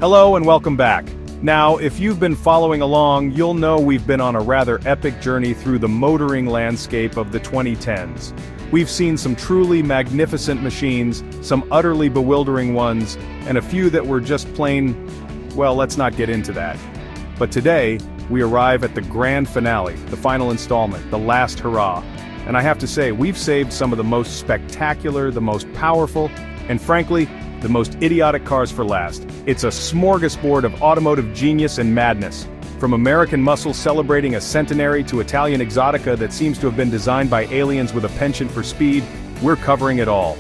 Hello and welcome back. Now, if you've been following along, you'll know we've been on a rather epic journey through the motoring landscape of the 2010s. We've seen some truly magnificent machines, some utterly bewildering ones, and a few that were just plain, well, let's not get into that. But today, we arrive at the grand finale, the final installment, the last hurrah. And I have to say, we've saved some of the most spectacular, the most powerful, and frankly, the most idiotic cars for last. It's a smorgasbord of automotive genius and madness. From American muscle celebrating a centenary to Italian exotica that seems to have been designed by aliens with a penchant for speed, we're covering it all.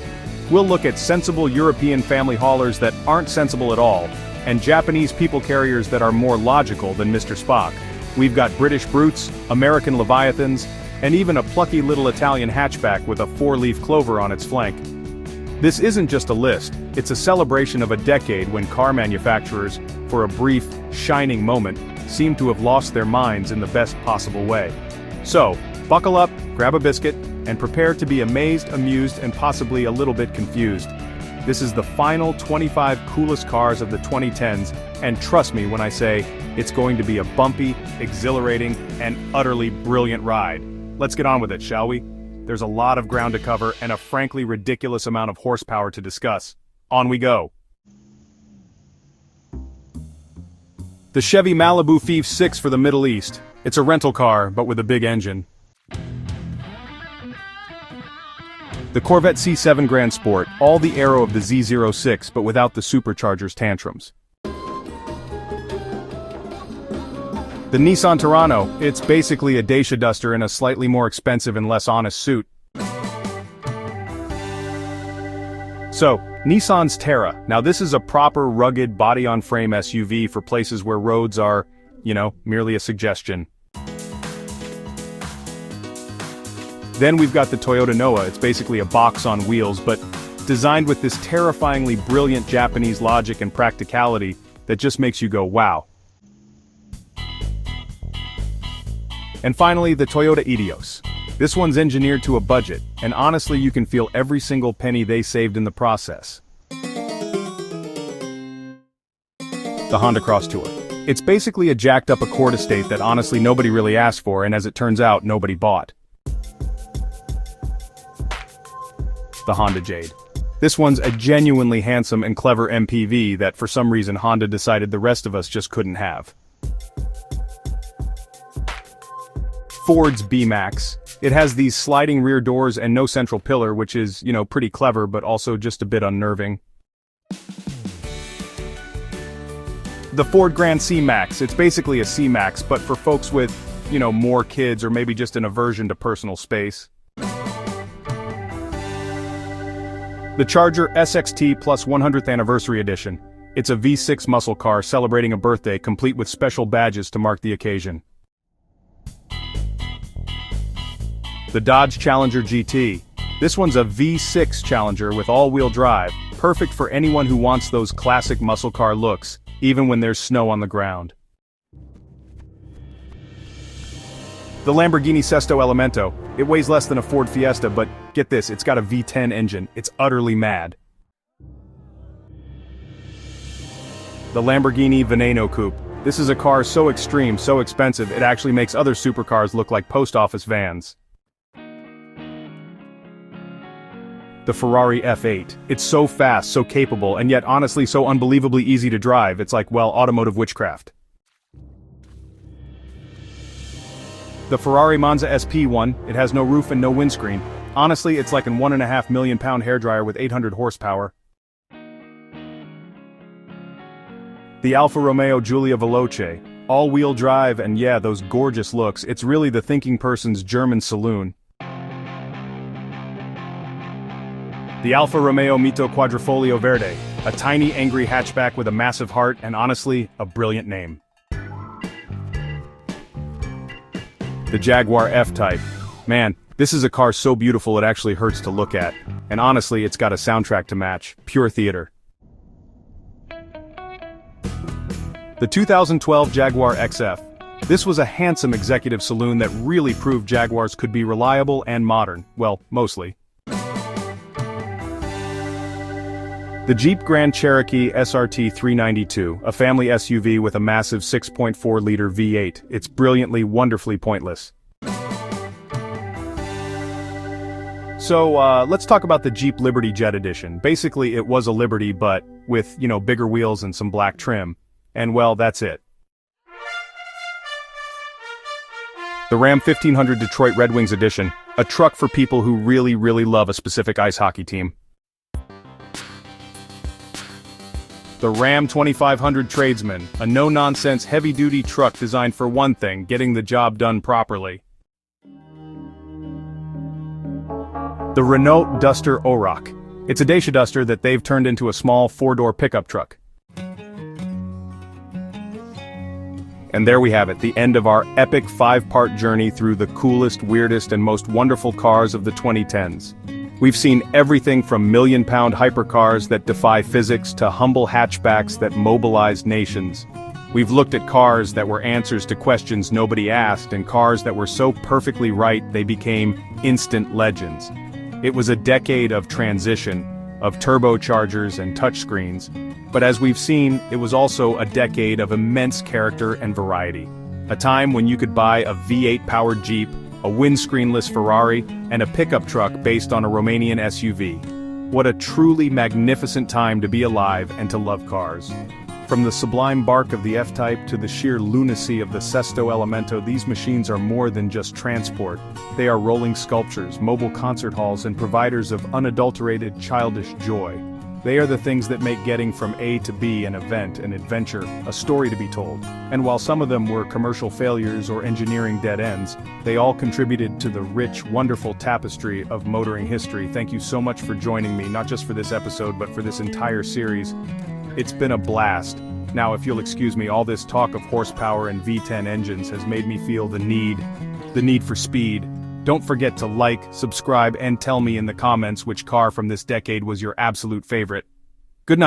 We'll look at sensible European family haulers that aren't sensible at all, and Japanese people carriers that are more logical than Mr. Spock. We've got British Brutes, American Leviathans, and even a plucky little Italian hatchback with a four-leaf clover on its flank. This isn't just a list, it's a celebration of a decade when car manufacturers, for a brief, shining moment, seem to have lost their minds in the best possible way. So, buckle up, grab a biscuit, and prepare to be amazed, amused, and possibly a little bit confused. This is the final 25 coolest cars of the 2010s, and trust me when I say, it's going to be a bumpy, exhilarating, and utterly brilliant ride. Let's get on with it, shall we? There's a lot of ground to cover and a frankly ridiculous amount of horsepower to discuss. On we go. The Chevy Malibu Fief 6 for the Middle East. It's a rental car, but with a big engine. The Corvette C7 Grand Sport, all the aero of the Z06 but without the supercharger's tantrums. The Nissan Terrano, it's basically a Dacia Duster in a slightly more expensive and less honest suit. So, Nissan's Terra. Now this is a proper rugged body-on-frame SUV for places where roads are, merely a suggestion. Then we've got the Toyota Noah. It's basically a box on wheels, but designed with this terrifyingly brilliant Japanese logic and practicality that just makes you go, wow. And finally, the Toyota Etios. This one's engineered to a budget, and honestly you can feel every single penny they saved in the process. The Honda Cross Tour. It's basically a jacked-up Accord estate that honestly nobody really asked for, and as it turns out, nobody bought. The Honda Jade. This one's a genuinely handsome and clever MPV that for some reason Honda decided the rest of us just couldn't have. Ford's B-Max. It has these sliding rear doors and no central pillar, which is, pretty clever but also just a bit unnerving. The Ford Grand C-Max. It's basically a C-Max, but for folks with, more kids or maybe just an aversion to personal space. The Charger SXT Plus 100th Anniversary Edition. It's a V6 muscle car celebrating a birthday complete with special badges to mark the occasion. The Dodge Challenger GT. This one's a V6 Challenger with all-wheel drive, perfect for anyone who wants those classic muscle car looks, even when there's snow on the ground. The Lamborghini Sesto Elemento. It weighs less than a Ford Fiesta, but get this, it's got a V10 engine. It's utterly mad. The Lamborghini Veneno Coupe. This is a car so extreme, so expensive, it actually makes other supercars look like post office vans. The Ferrari F8. It's so fast, so capable, and yet honestly so unbelievably easy to drive, it's like, well, automotive witchcraft. The Ferrari Monza SP1, it has no roof and no windscreen. Honestly, it's like an 1.5 million pound hairdryer with 800 horsepower. The Alfa Romeo Giulia Veloce. All-wheel drive and yeah, those gorgeous looks, it's really the thinking person's German saloon. The Alfa Romeo Mito Quadrifoglio Verde, a tiny angry hatchback with a massive heart and honestly, a brilliant name. The Jaguar F-Type. Man, this is a car so beautiful it actually hurts to look at. And honestly, it's got a soundtrack to match, pure theater. The 2012 Jaguar XF. This was a handsome executive saloon that really proved Jaguars could be reliable and modern, well, mostly. The Jeep Grand Cherokee SRT 392, a family SUV with a massive 6.4-liter V8. It's brilliantly, wonderfully pointless. So, let's talk about the Jeep Liberty Jet Edition. Basically, it was a Liberty, but with, bigger wheels and some black trim. And well, that's it. The Ram 1500 Detroit Red Wings Edition, a truck for people who really, really love a specific ice hockey team. The Ram 2500 Tradesman, a no-nonsense heavy-duty truck designed for one thing, getting the job done properly. The Renault Duster Oroch. It's a Dacia Duster that they've turned into a small four-door pickup truck. And there we have it, the end of our epic 5-part journey through the coolest, weirdest, and most wonderful cars of the 2010s. We've seen everything from million-pound hypercars that defy physics to humble hatchbacks that mobilize nations. We've looked at cars that were answers to questions nobody asked, and cars that were so perfectly right they became instant legends. It was a decade of transition, of turbochargers and touchscreens, but as we've seen, it was also a decade of immense character and variety. A time when you could buy a V8-powered Jeep, a windscreenless Ferrari, and a pickup truck based on a Romanian SUV. What a truly magnificent time to be alive and to love cars. From the sublime bark of the F-Type to the sheer lunacy of the Sesto Elemento, these machines are more than just transport. They are rolling sculptures, mobile concert halls, and providers of unadulterated childish joy. They are the things that make getting from A to B an event, an adventure, a story to be told. And while some of them were commercial failures or engineering dead ends, they all contributed to the rich, wonderful tapestry of motoring history. Thank you so much for joining me, not just for this episode, but for this entire series. It's been a blast. Now, if you'll excuse me, all this talk of horsepower and V10 engines has made me feel the need for speed. Don't forget to like, subscribe, and tell me in the comments which car from this decade was your absolute favorite. Good night.